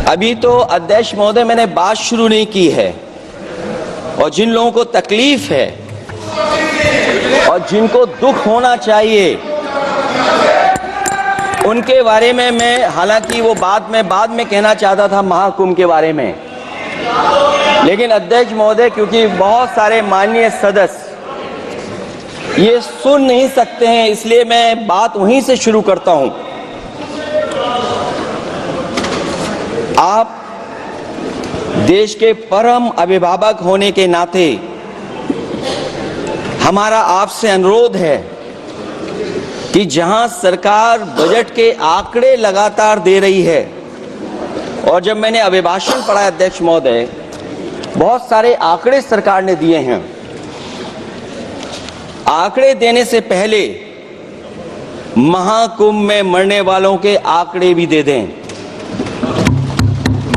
अभी तो अध्यक्ष महोदय मैंने बात शुरू नहीं की है, और जिन लोगों को तकलीफ है और जिनको दुख होना चाहिए उनके बारे में मैं, हालांकि वो बात मैं बाद में कहना चाहता था महाकुंभ के बारे में, लेकिन अध्यक्ष महोदय क्योंकि बहुत सारे माननीय सदस्य ये सुन नहीं सकते हैं, इसलिए मैं बात वहीं से शुरू करता हूं। आप देश के परम अभिभावक होने के नाते हमारा आपसे अनुरोध है कि जहां सरकार बजट के आंकड़े लगातार दे रही है, और जब मैंने अभिभाषण पढ़ा अध्यक्ष महोदय, बहुत सारे आंकड़े सरकार ने दिए हैं। आंकड़े देने से पहले महाकुंभ में मरने वालों के आंकड़े भी दे दें।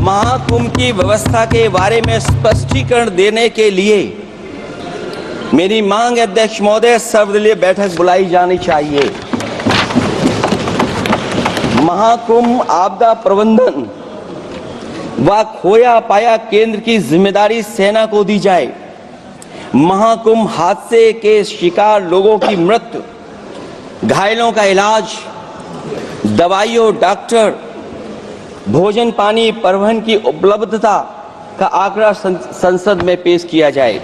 महाकुंभ की व्यवस्था के बारे में स्पष्टीकरण देने के लिए मेरी मांग है अध्यक्ष महोदय, सर्वदलीय बैठक बुलाई जानी चाहिए। महाकुंभ आपदा प्रबंधन व खोया पाया केंद्र की जिम्मेदारी सेना को दी जाए। महाकुंभ हादसे के शिकार लोगों की मृत्यु, घायलों का इलाज, दवाइयों, डॉक्टर, भोजन पानी, परिवहन की उपलब्धता का आंकड़ा संसद में पेश किया जाए।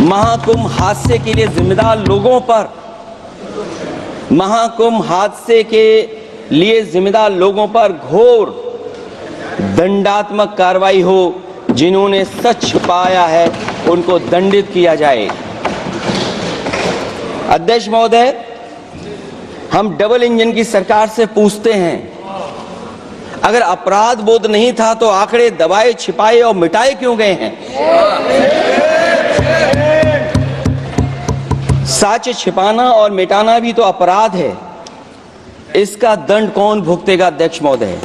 महाकुंभ हादसे के लिए जिम्मेदार लोगों पर, महाकुंभ हादसे के लिए जिम्मेदार लोगों पर घोर दंडात्मक कार्रवाई हो। जिन्होंने सच छुपाया है उनको दंडित किया जाए। अध्यक्ष महोदय, हम डबल इंजन की सरकार से पूछते हैं, अगर अपराध बोध नहीं था तो आंकड़े दबाए, छिपाए और मिटाए क्यों गए हैं? सच छिपाना और मिटाना भी तो अपराध है। इसका दंड कौन भुगतेगा अध्यक्ष महोदय?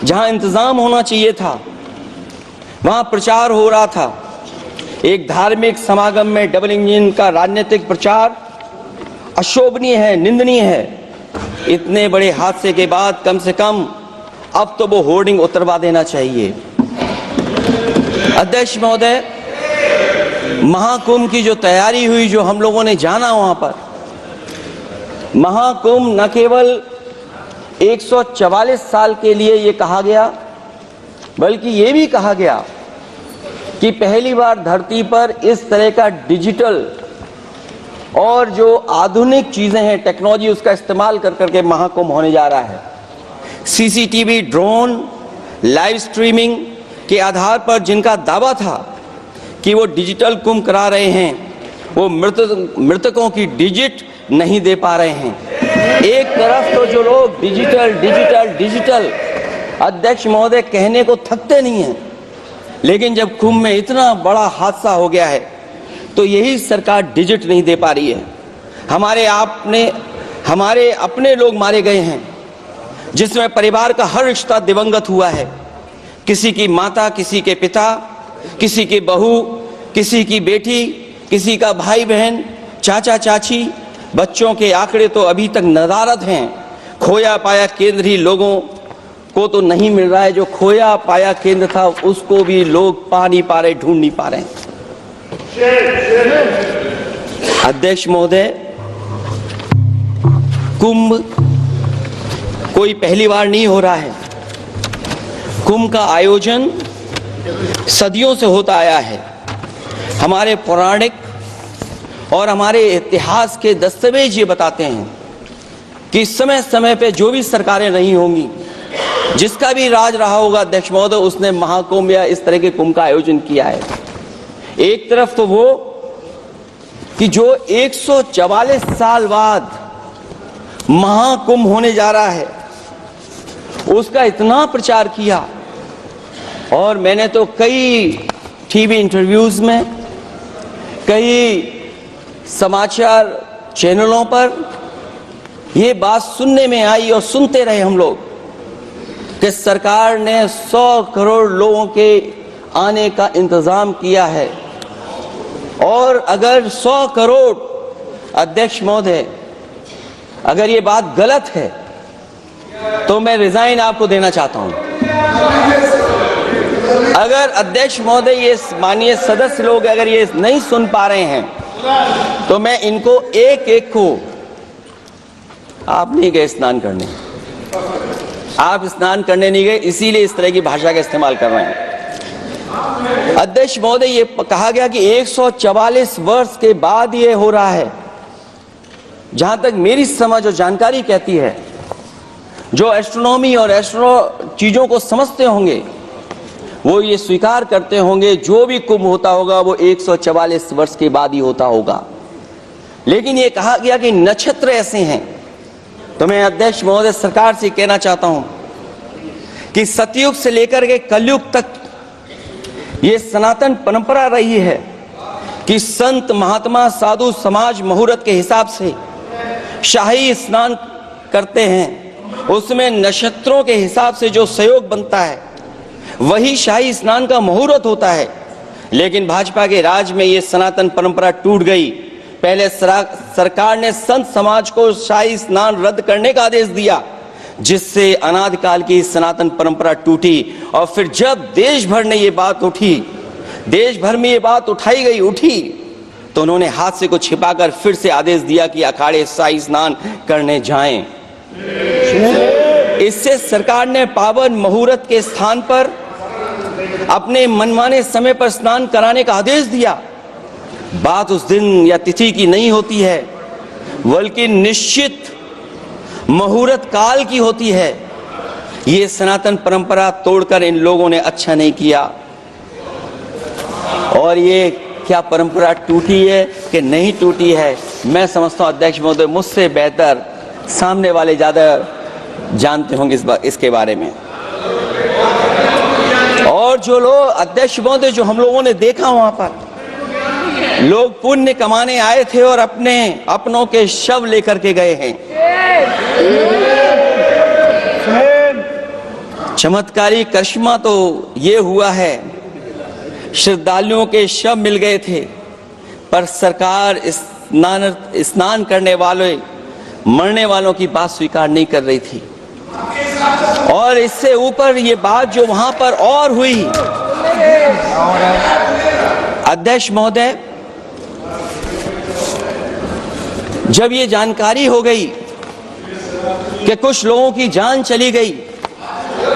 जहां इंतजाम होना चाहिए था वहां प्रचार हो रहा था। एक धार्मिक समागम में डबल इंजन का राजनीतिक प्रचार अशोभनीय है, निंदनीय है। इतने बड़े हादसे के बाद कम से कम अब तो वो होर्डिंग उतरवा देना चाहिए। अध्यक्ष महोदय, महाकुंभ की जो तैयारी हुई, जो हम लोगों ने जाना वहां पर, महाकुंभ न केवल 144 साल के लिए ये कहा गया, बल्कि ये भी कहा गया कि पहली बार धरती पर इस तरह का डिजिटल और जो आधुनिक चीजें हैं, टेक्नोलॉजी, उसका इस्तेमाल कर करके महाकुंभ होने जा रहा है। सीसीटीवी, ड्रोन, लाइव स्ट्रीमिंग के आधार पर जिनका दावा था कि वो डिजिटल कुंभ करा रहे हैं, वो मृतकों की डिजिट नहीं दे पा रहे हैं। एक तरफ तो जो लोग डिजिटल डिजिटल डिजिटल अध्यक्ष महोदय कहने को थकते नहीं हैं, लेकिन जब कुंभ में इतना बड़ा हादसा हो गया है तो यही सरकार डिजिट नहीं दे पा रही है। हमारे अपने लोग मारे गए हैं, जिसमें परिवार का हर रिश्ता दिवंगत हुआ है। किसी की माता, किसी के पिता, किसी की बहू, किसी की बेटी, किसी का भाई बहन, चाचा चाची, बच्चों के आंकड़े तो अभी तक नदारद हैं। खोया पाया केंद्र ही लोगों को तो नहीं मिल रहा है। जो खोया पाया केंद्र था उसको भी लोग पा नहीं पा रहे, ढूंढ नहीं पा रहे। अध्यक्ष महोदय, कुंभ कोई पहली बार नहीं हो रहा है। कुंभ का आयोजन सदियों से होता आया है। हमारे पौराणिक और हमारे इतिहास के दस्तावेज ये बताते हैं कि समय समय पे जो भी सरकारें रही होंगी, जिसका भी राज रहा होगा अध्यक्ष महोदय, उसने महाकुंभ या इस तरह के कुंभ का आयोजन किया है। एक तरफ तो वो कि जो 144 साल बाद महाकुंभ होने जा रहा है, उसका इतना प्रचार किया, और मैंने तो कई टीवी इंटरव्यूज में, कई समाचार चैनलों पर ये बात सुनने में आई और सुनते रहे हम लोग कि सरकार ने 100 करोड़ लोगों के आने का इंतजाम किया है। और अगर 100 करोड़, अध्यक्ष महोदय, अगर ये बात गलत है तो मैं रिजाइन आपको देना चाहता हूं। अगर अध्यक्ष महोदय, ये माननीय सदस्य लोग अगर ये नहीं सुन पा रहे हैं तो मैं इनको एक एक को, आप नहीं गए स्नान करने, आप स्नान करने नहीं गए, इसीलिए इस तरह की भाषा का इस्तेमाल कर रहे हैं। अध्यक्ष महोदय, ये कहा गया कि 144 वर्ष के बाद ये हो रहा है। जहां तक मेरी समझ और जानकारी कहती है, जो एस्ट्रोनॉमी और एस्ट्रो चीजों को समझते होंगे वो ये स्वीकार करते होंगे, जो भी कुंभ होता होगा वो 144 वर्ष के बाद ही होता होगा। लेकिन ये कहा गया कि नक्षत्र ऐसे हैं, तो मैं अध्यक्ष महोदय सरकार से कहना चाहता हूं कि सतयुग से लेकर के कलयुग तक ये सनातन परंपरा रही है कि संत महात्मा साधु समाज मुहूर्त के हिसाब से शाही स्नान करते हैं, उसमें नक्षत्रों के हिसाब से जो सहयोग बनता है वही शाही स्नान का मुहूर्त होता है। लेकिन भाजपा के राज में ये सनातन परंपरा टूट गई। पहले सरकार ने संत समाज को शाही स्नान रद्द करने का आदेश दिया, जिससे अनादिकाल की सनातन परंपरा टूटी। और फिर जब देश भर ने ये बात उठी, देश भर में ये बात उठी तो उन्होंने हादसे को छिपाकर फिर से आदेश दिया कि अखाड़े शाही स्नान करने जाएं। इससे सरकार ने पावन मुहूर्त के स्थान पर अपने मनमाने समय पर स्नान कराने का आदेश दिया। बात उस दिन या तिथि की नहीं होती है, बल्कि निश्चित मुहूर्त काल की होती है। ये सनातन परंपरा तोड़कर इन लोगों ने अच्छा नहीं किया। और ये क्या परंपरा टूटी है कि नहीं टूटी है, मैं समझता हूं अध्यक्ष महोदय मुझसे बेहतर सामने वाले ज्यादा जानते होंगे इसके बारे में। और जो लोग अध्यक्ष महोदय, जो हम लोगों ने देखा वहां पर लोग पुण्य कमाने आए थे और अपनों के शव लेकर के गए हैं। चमत्कारी करिश्मा तो ये हुआ है, श्रद्धालुओं के शव मिल गए थे, पर सरकार स्नान करने वाले मरने वालों की बात स्वीकार नहीं कर रही थी। और इससे ऊपर ये बात जो वहां पर और हुई, अध्यक्ष महोदय, जब ये जानकारी हो गई कि कुछ लोगों की जान चली गई,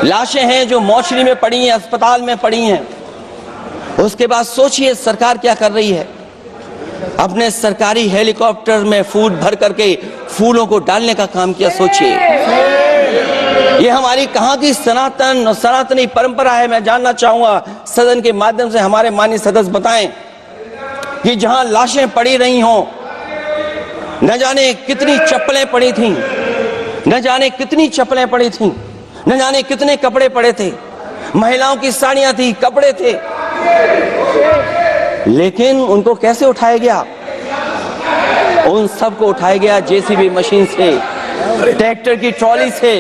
लाशें हैं जो मोर्चरी में पड़ी हैं, अस्पताल में पड़ी हैं, उसके बाद सोचिए सरकार क्या कर रही है। अपने सरकारी हेलीकॉप्टर में फूल भर करके फूलों को डालने का काम किया। सोचिए ये हमारी कहां की सनातन और सनातनी परंपरा है। मैं जानना चाहूंगा सदन के माध्यम से हमारे माननीय सदस्य बताएं कि जहां लाशें पड़ी रही हों, न जाने कितनी चप्पलें पड़ी थीं, न जाने कितनी चप्पलें पड़ी थीं, न जाने कितने कपड़े पड़े थे, महिलाओं की साड़ियां थी, कपड़े थे, लेकिन उनको कैसे उठाया गया? उन सबको उठाया गया जेसीबी मशीन से, ट्रैक्टर की ट्रॉली से।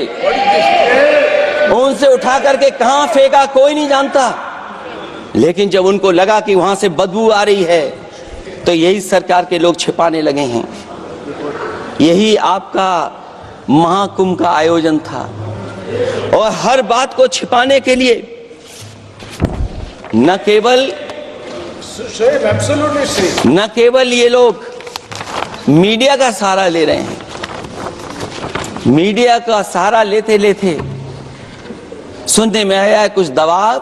उनसे उठा करके कहां फेंका कोई नहीं जानता, लेकिन जब उनको लगा कि वहां से बदबू आ रही है तो यही सरकार के लोग छिपाने लगे हैं। यही आपका महाकुंभ का आयोजन था। और हर बात को छिपाने के लिए न केवल ये लोग मीडिया का सहारा ले रहे हैं, मीडिया का सहारा लेते लेते सुनने में आया है कुछ दबाव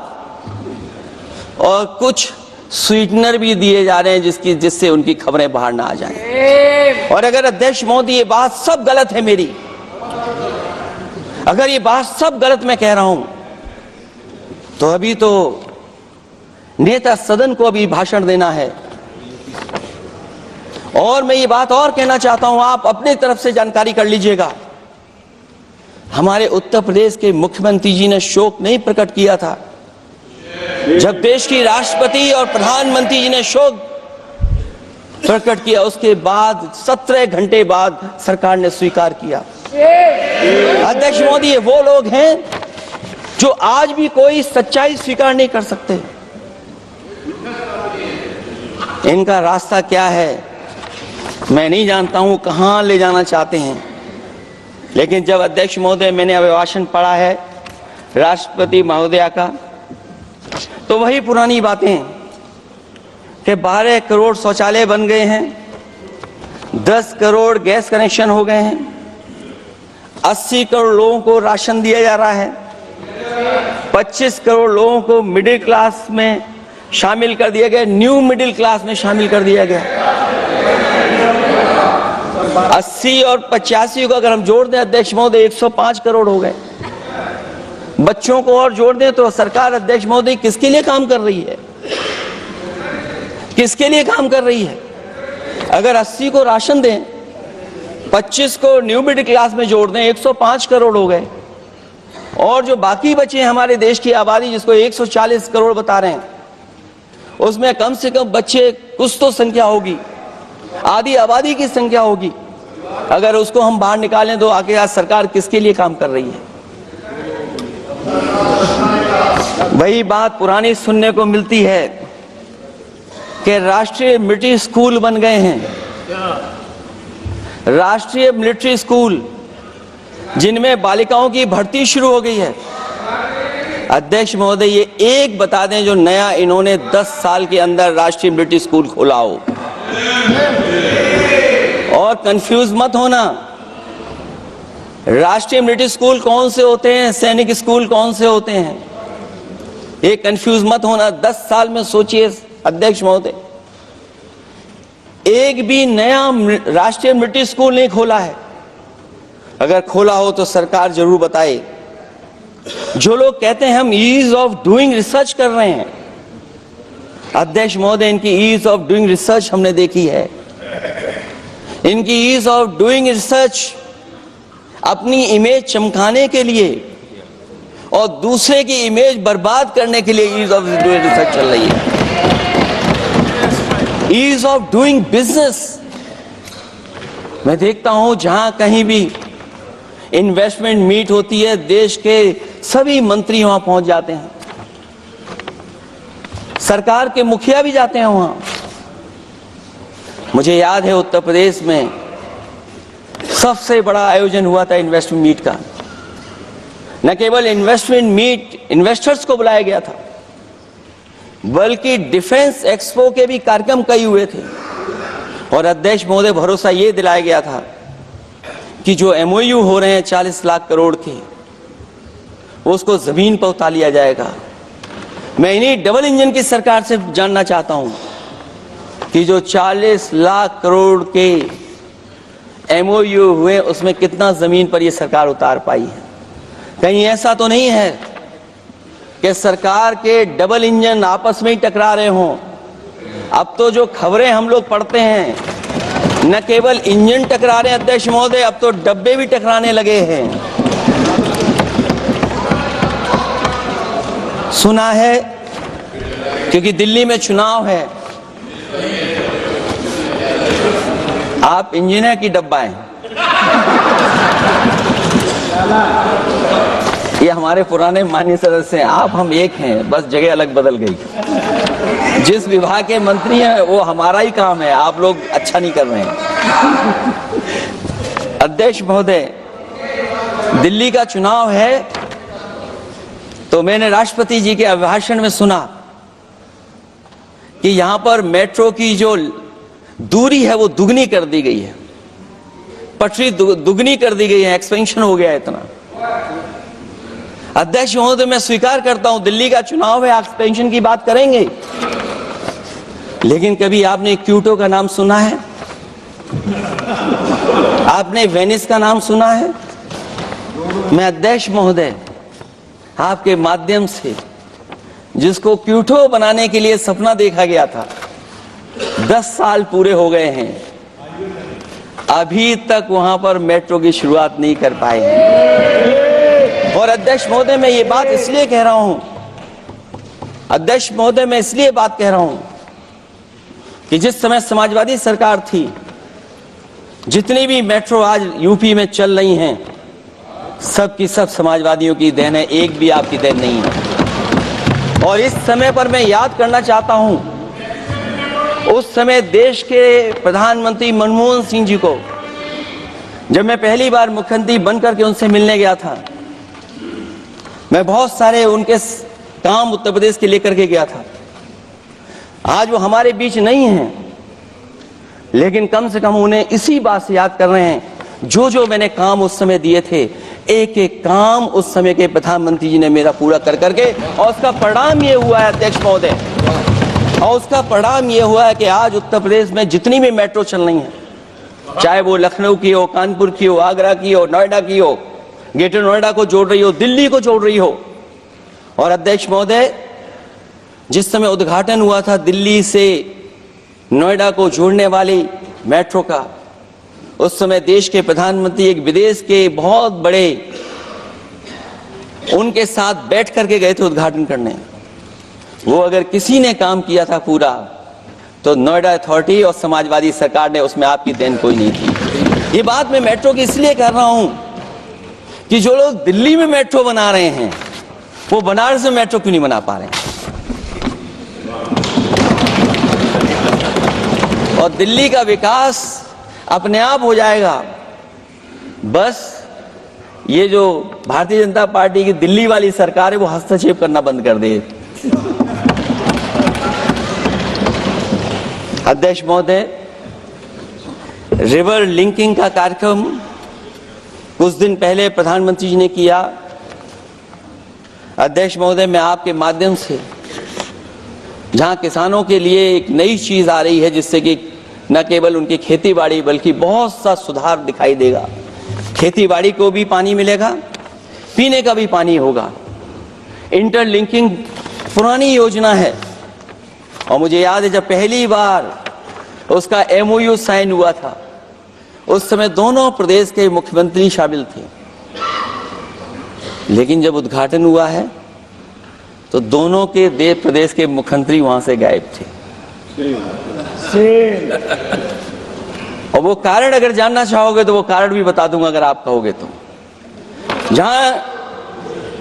और कुछ स्वीटनर भी दिए जा रहे हैं जिससे उनकी खबरें बाहर ना आ जाएं। और अगर अध्यक्ष मोदी ये बात सब गलत है मेरी, अगर ये बात सब गलत मैं कह रहा हूं, तो अभी तो नेता सदन को अभी भाषण देना है। और मैं ये बात और कहना चाहता हूं, आप अपने तरफ से जानकारी कर लीजिएगा। हमारे उत्तर प्रदेश के मुख्यमंत्री जी ने शोक नहीं प्रकट किया था। जब देश की राष्ट्रपति और प्रधानमंत्री जी ने शोक प्रकट किया, उसके बाद 17 घंटे बाद सरकार ने स्वीकार किया। अध्यक्ष मोदी, ये वो लोग हैं जो आज भी कोई सच्चाई स्वीकार नहीं कर सकते। इनका रास्ता क्या है मैं नहीं जानता हूं, कहां ले जाना चाहते हैं। लेकिन जब अध्यक्ष महोदय मैंने अभिभाषण पढ़ा है, राष्ट्रपति महोदया का, तो वही पुरानी बातें कि 12 करोड़ शौचालय बन गए हैं, 10 करोड़ गैस कनेक्शन हो गए हैं, 80 करोड़ लोगों को राशन दिया जा रहा है, 25 करोड़ लोगों को मिडिल क्लास में शामिल कर दिया गया, न्यू मिडिल क्लास में शामिल कर दिया गया। 80 और 85 को अगर हम जोड़ दें अध्यक्ष महोदय 105 करोड़ हो गए। बच्चों को और जोड़ दें तो सरकार अध्यक्ष महोदय किसके लिए काम कर रही है, किसके लिए काम कर रही है? अगर 80 को राशन दें, 25 को न्यू मिडिल क्लास में जोड़ दें, 105 करोड़ हो गए। और जो बाकी बचे हमारे देश की आबादी जिसको 140 करोड़ बता रहे हैं, उसमें कम से कम बच्चे कुछ तो संख्या होगी, आधी आबादी की संख्या होगी। अगर उसको हम बाहर निकालें तो आगे आज सरकार किसके लिए काम कर रही है? वही बात पुरानी सुनने को मिलती है कि राष्ट्रीय मिलिट्री स्कूल बन गए हैं, राष्ट्रीय मिलिट्री स्कूल जिनमें बालिकाओं की भर्ती शुरू हो गई है। अध्यक्ष महोदय ये एक बता दें जो नया इन्होंने 10 साल के अंदर राष्ट्रीय मिलिट्री स्कूल खोला हो। और कंफ्यूज मत होना, राष्ट्रीय मिलिट्री स्कूल कौन से होते हैं, सैनिक स्कूल कौन से होते हैं, ये कंफ्यूज मत होना। 10 साल में सोचिए अध्यक्ष महोदय, एक भी नया राष्ट्रीय मिलिट्री स्कूल नहीं खोला है। अगर खोला हो तो सरकार जरूर बताए। जो लोग कहते हैं हम ईज ऑफ डूइंग रिसर्च कर रहे हैं, अध्यक्ष महोदय इनकी ईज ऑफ डूइंग रिसर्च हमने देखी है। इनकी ईज ऑफ डूइंग रिसर्च अपनी इमेज चमकाने के लिए और दूसरे की इमेज बर्बाद करने के लिए ईज ऑफ डूइंग रिसर्च चल रही है। ईज ऑफ डूइंग बिजनेस, मैं देखता हूं जहां कहीं भी इन्वेस्टमेंट मीट होती है, देश के सभी मंत्री वहां पहुंच जाते हैं, सरकार के मुखिया भी जाते हैं वहां। मुझे याद है उत्तर प्रदेश में सबसे बड़ा आयोजन हुआ था इन्वेस्टमेंट मीट का। न केवल इन्वेस्टमेंट मीट इन्वेस्टर्स को बुलाया गया था, बल्कि डिफेंस एक्सपो के भी कार्यक्रम कई हुए थे। और अध्यक्ष महोदय भरोसा ये दिलाया गया था कि जो MOU हो रहे हैं 40 लाख करोड़ के, उसको जमीन पर उतार लिया जाएगा। मैं इन्हीं डबल इंजन की सरकार से जानना चाहता हूं कि जो 40 लाख करोड़ के MOU हुए उसमें कितना जमीन पर ये सरकार उतार पाई है। कहीं ऐसा तो नहीं है कि सरकार के डबल इंजन आपस में ही टकरा रहे हों। अब तो जो खबरें हम लोग पढ़ते हैं, न केवल इंजन टकरा रहे हैं अध्यक्ष महोदय, अब तो डब्बे भी टकराने लगे हैं। सुना है क्योंकि दिल्ली में चुनाव है, आप इंजीनियर की डब्बा हैं। ये हमारे पुराने माननीय सदस्य हैं, आप हम एक हैं, बस जगह अलग बदल गई। जिस विभाग के मंत्री हैं वो हमारा ही काम है, आप लोग अच्छा नहीं कर रहे हैं। अध्यक्ष महोदय, दिल्ली का चुनाव है तो मैंने राष्ट्रपति जी के अभिभाषण में सुना कि यहां पर मेट्रो की जो दूरी है वो दुगनी कर दी गई है, पटरी दुगनी कर दी गई है, एक्सपेंशन हो गया है इतना। अध्यक्ष महोदय, मैं स्वीकार करता हूं दिल्ली का चुनाव है, एक्सपेंशन की बात करेंगे, लेकिन कभी आपने क्यूटो का नाम सुना है? आपने वेनिस का नाम सुना है? मैं अध्यक्ष महोदय आपके माध्यम से, जिसको क्यूटो बनाने के लिए सपना देखा गया था, 10 साल पूरे हो गए हैं, अभी तक वहां पर मेट्रो की शुरुआत नहीं कर पाए हैं। और अध्यक्ष महोदय, मैं ये बात इसलिए कह रहा हूं, अध्यक्ष महोदय मैं इसलिए बात कह रहा हूं कि जिस समय समाजवादी सरकार थी, जितनी भी मेट्रो आज यूपी में चल रही हैं, सब की सब समाजवादियों की देन है, एक भी आपकी देन नहीं है। और इस समय पर मैं याद करना चाहता हूं, उस समय देश के प्रधानमंत्री मनमोहन सिंह जी को जब मैं पहली बार मुख्यमंत्री बनकर के उनसे मिलने गया था, मैं बहुत सारे उनके काम उत्तर प्रदेश के लेकर के गया था। आज वो हमारे बीच नहीं हैं, लेकिन कम से कम उन्हें इसी बात से याद कर रहे हैं जो जो मैंने काम उस समय दिए थे, एक एक काम उस समय के प्रधानमंत्री जी ने मेरा पूरा कर करके, और उसका परिणाम ये हुआ है अध्यक्ष महोदय, और उसका परिणाम ये हुआ है कि आज उत्तर प्रदेश में जितनी भी मेट्रो चल रही हैं, चाहे वो लखनऊ की हो, कानपुर की हो, आगरा की हो, नोएडा की हो, ग्रेटर नोएडा को जोड़ रही हो, दिल्ली को जोड़ रही हो। और अध्यक्ष महोदय, जिस समय उद्घाटन हुआ था दिल्ली से नोएडा को जोड़ने वाली मेट्रो का, उस समय देश के प्रधानमंत्री एक विदेश के बहुत बड़े उनके साथ बैठ करके गए थे उद्घाटन करने। वो अगर किसी ने काम किया था पूरा, तो नोएडा अथॉरिटी और समाजवादी सरकार ने, उसमें आपकी देन कोई नहीं थी। ये बात मैं मेट्रो की इसलिए कर रहा हूं कि जो लोग दिल्ली में मेट्रो बना रहे हैं, वो बनारस में मेट्रो क्यों नहीं बना पा रहे हैं? और दिल्ली का विकास अपने आप हो जाएगा, बस ये जो भारतीय जनता पार्टी की दिल्ली वाली सरकार है वो हस्तक्षेप करना बंद कर दे। अध्यक्ष महोदय, रिवर लिंकिंग का कार्यक्रम कुछ दिन पहले प्रधानमंत्री जी ने किया। अध्यक्ष महोदय, मैं आपके माध्यम से, जहां किसानों के लिए एक नई चीज आ रही है जिससे कि न केवल उनकी खेती बाड़ी बल्कि बहुत सा सुधार दिखाई देगा। खेती बाड़ी को भी पानी मिलेगा, पीने का भी पानी होगा। इंटरलिंकिंग पुरानी योजना है, और मुझे याद है जब पहली बार उसका MOU साइन हुआ था, उस समय दोनों प्रदेश के मुख्यमंत्री शामिल थे, लेकिन जब उद्घाटन हुआ है तो दोनों के प्रदेश के मुख्यमंत्री वहां से गायब थे। और वो कारण अगर जानना चाहोगे तो वो कारण भी बता दूंगा अगर आप कहोगे तो। जहां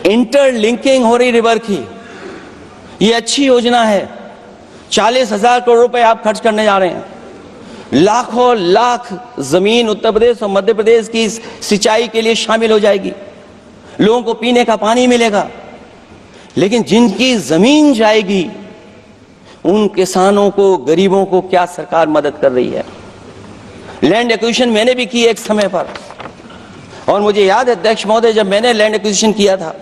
इंटरलिंकिंग हो रही रिवर की, ये अच्छी योजना है। 40,000 करोड़ रुपए आप खर्च करने जा रहे हैं। लाखों लाख जमीन उत्तर प्रदेश और मध्य प्रदेश की सिंचाई के लिए शामिल हो जाएगी, लोगों को पीने का पानी मिलेगा। लेकिन जिनकी जमीन जाएगी, उन किसानों को, गरीबों को क्या सरकार मदद कर रही है? लैंड एक्विजिशन मैंने भी की एक समय पर, और मुझे याद है अध्यक्ष महोदय, जब मैंने लैंड एक्विजिशन किया था,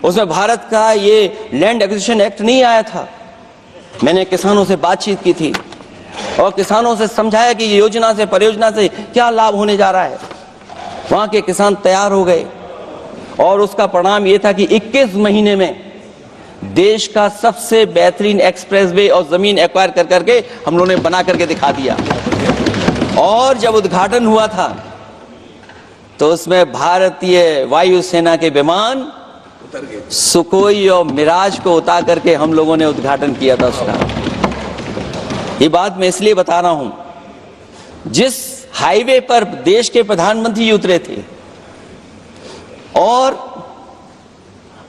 उसमें भारत का ये लैंड एक्विजिशन एक्ट नहीं आया था। मैंने किसानों से बातचीत की थी और किसानों से समझाया कि ये योजना से, परियोजना से क्या लाभ होने जा रहा है। वहां के किसान तैयार हो गए, और उसका परिणाम ये था कि 21 महीने में देश का सबसे बेहतरीन एक्सप्रेसवे और जमीन एक्वायर कर करके हम लोगों ने बना करके दिखा दिया। और जब उद्घाटन हुआ था तो उसमें भारतीय वायुसेना के विमान सुखोई और मिराज को उतार करके हम लोगों ने उद्घाटन किया था उसका। ये बात मैं इसलिए बता रहा हूं, जिस हाईवे पर देश के प्रधानमंत्री उतरे थे और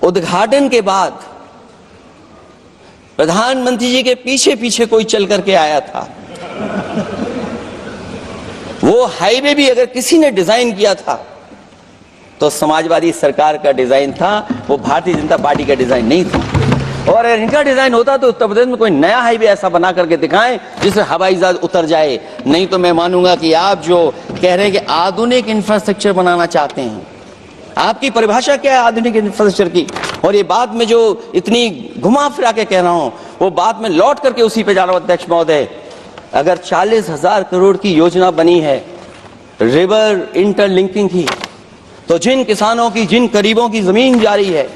उद्घाटन के बाद प्रधानमंत्री जी के पीछे पीछे कोई चल करके आया था, वो हाईवे भी अगर किसी ने डिजाइन किया था तो समाजवादी सरकार का डिजाइन था, वो भारतीय जनता पार्टी का डिजाइन नहीं था। और अगर इनका डिजाइन होता तो उत्तर प्रदेश में कोई नया हाईवे ऐसा बना करके दिखाएं जिससे हवाई जहाज उतर जाए। नहीं तो मैं मानूंगा कि आप जो कह रहे हैं कि आधुनिक इंफ्रास्ट्रक्चर बनाना चाहते हैं, आपकी परिभाषा क्या है आधुनिक इंफ्रास्ट्रक्चर की? और ये बात में जो इतनी घुमा फिरा के कह रहा हूं, वो बात में लौट करके उसी पे जा रहा हूं अध्यक्ष महोदय। अगर 40,000 करोड़ की योजना बनी है रिवर इंटरलिंकिंग की, तो जिन किसानों की, जिन गरीबों की जमीन जा रही है,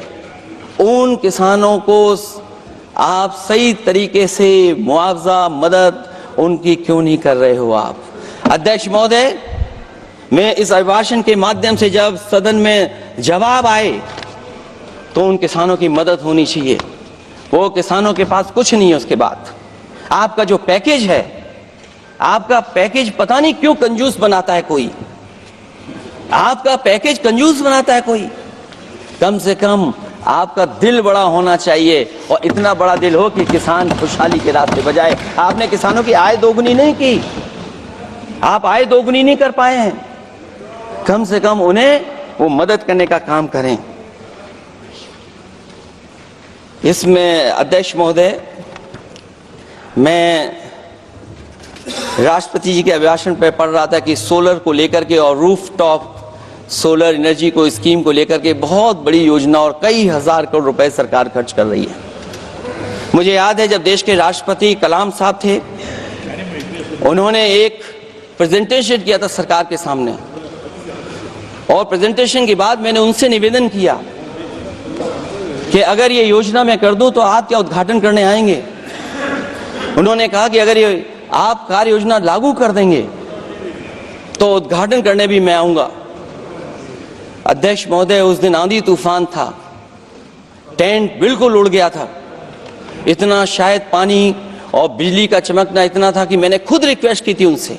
उन किसानों को आप सही तरीके से मुआवजा, मदद उनकी क्यों नहीं कर रहे हो आप? अध्यक्ष महोदय, मैं इस अभिभाषण के माध्यम से जब सदन में जवाब आए तो उन किसानों की मदद होनी चाहिए। वो किसानों के पास कुछ नहीं है। उसके बाद आपका जो पैकेज है, आपका पैकेज पता नहीं क्यों कंजूस बनाता है कोई, आपका पैकेज कंजूस बनाता है कोई। कम से कम आपका दिल बड़ा होना चाहिए, और इतना बड़ा दिल हो कि किसान खुशहाली के रास्ते बजाए। आपने किसानों की आय दोगुनी नहीं की, आप आय दोगुनी नहीं कर पाए हैं। कम से कम उन्हें वो मदद करने का काम करें। इसमें अध्यक्ष महोदय, मैं राष्ट्रपति जी के अभिभाषण पर पढ़ रहा था कि सोलर को लेकर के और रूफ टॉप सोलर एनर्जी को स्कीम को लेकर के बहुत बड़ी योजना और कई हजार करोड़ रुपए सरकार खर्च कर रही है। मुझे याद है जब देश के राष्ट्रपति कलाम साहब थे, उन्होंने एक प्रेजेंटेशन किया था सरकार के सामने, और प्रेजेंटेशन के बाद मैंने उनसे निवेदन किया कि अगर ये योजना मैं कर दूं तो आप क्या उद्घाटन करने आएंगे। उन्होंने कहा कि अगर ये आप कार्य योजना लागू कर देंगे तो उद्घाटन करने भी मैं आऊंगा। अध्यक्ष महोदय, उस दिन आंधी तूफान था, टेंट बिल्कुल उड़ गया था, इतना शायद पानी और बिजली का चमकना इतना था कि मैंने खुद रिक्वेस्ट की थी उनसे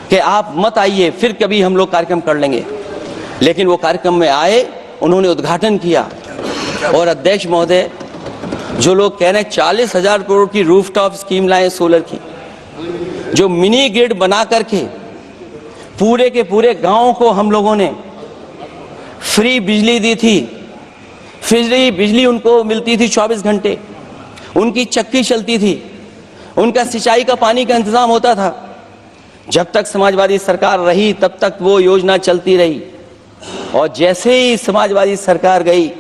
कि आप मत आइए, फिर कभी हम लोग कार्यक्रम कर लेंगे। लेकिन वो कार्यक्रम में आए, उन्होंने उद्घाटन किया। और अध्यक्ष महोदय, जो लोग कह रहे हैं 40,000 करोड़ की रूफटॉप स्कीम लाए सोलर की, जो मिनी ग्रिड बना करके पूरे के पूरे गांव को हम लोगों ने फ्री बिजली दी थी, फ्री बिजली उनको मिलती थी 24 घंटे, उनकी चक्की चलती थी, उनका सिंचाई का पानी का इंतजाम होता था। जब तक समाजवादी सरकार रही तब तक वो योजना चलती रही, और जैसे ही समाजवादी सरकार गई,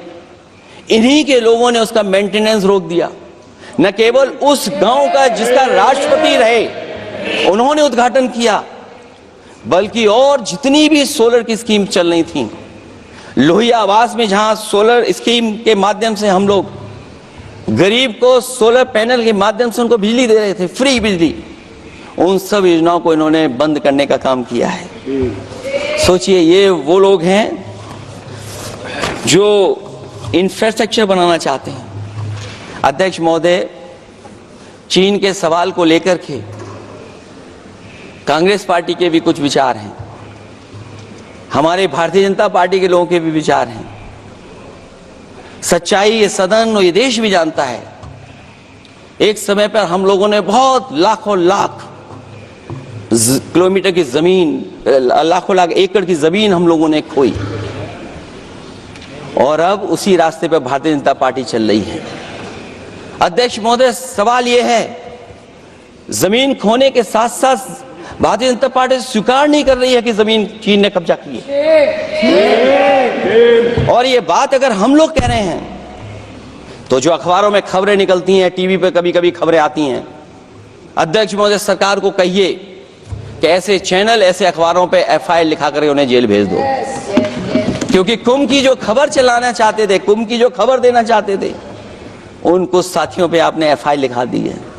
इन्हीं के लोगों ने उसका मेंटेनेंस रोक दिया। न केवल उस गांव का जिसका राष्ट्रपति रहे उन्होंने उद्घाटन किया, बल्कि और जितनी भी सोलर की स्कीम चल रही थी, लोहिया आवास में जहां सोलर स्कीम के माध्यम से हम लोग गरीब को सोलर पैनल के माध्यम से उनको बिजली दे रहे थे, फ्री बिजली, उन सब योजनाओं को इन्होंने बंद करने का काम किया है। सोचिए, ये वो लोग हैं जो इंफ्रास्ट्रक्चर बनाना चाहते हैं। अध्यक्ष महोदय, चीन के सवाल को लेकर के कांग्रेस पार्टी के भी कुछ विचार हैं, हमारे भारतीय जनता पार्टी के लोगों के भी विचार हैं। सच्चाई ये सदन और ये देश भी जानता है, एक समय पर हम लोगों ने बहुत लाखों लाख किलोमीटर की जमीन, लाखों लाख एकड़ की जमीन हम लोगों ने खोई, और अब उसी रास्ते पर भारतीय जनता पार्टी चल रही है। अध्यक्ष महोदय, सवाल यह है, जमीन खोने के साथ साथ भारतीय जनता पार्टी स्वीकार नहीं कर रही है कि जमीन चीन ने कब्जा की है। और ये बात अगर हम लोग कह रहे हैं तो जो अखबारों में खबरें निकलती हैं, टीवी पे कभी कभी खबरें आती हैं, अध्यक्ष महोदय सरकार को कहिए कि ऐसे चैनल, ऐसे अखबारों पे FIR लिखा कर उन्हें जेल भेज दो। क्योंकि कुंभ की जो खबर चलाना चाहते थे, कुंभ की जो खबर देना चाहते थे, उन कुछ साथियों पे आपने FIR लिखा दी है।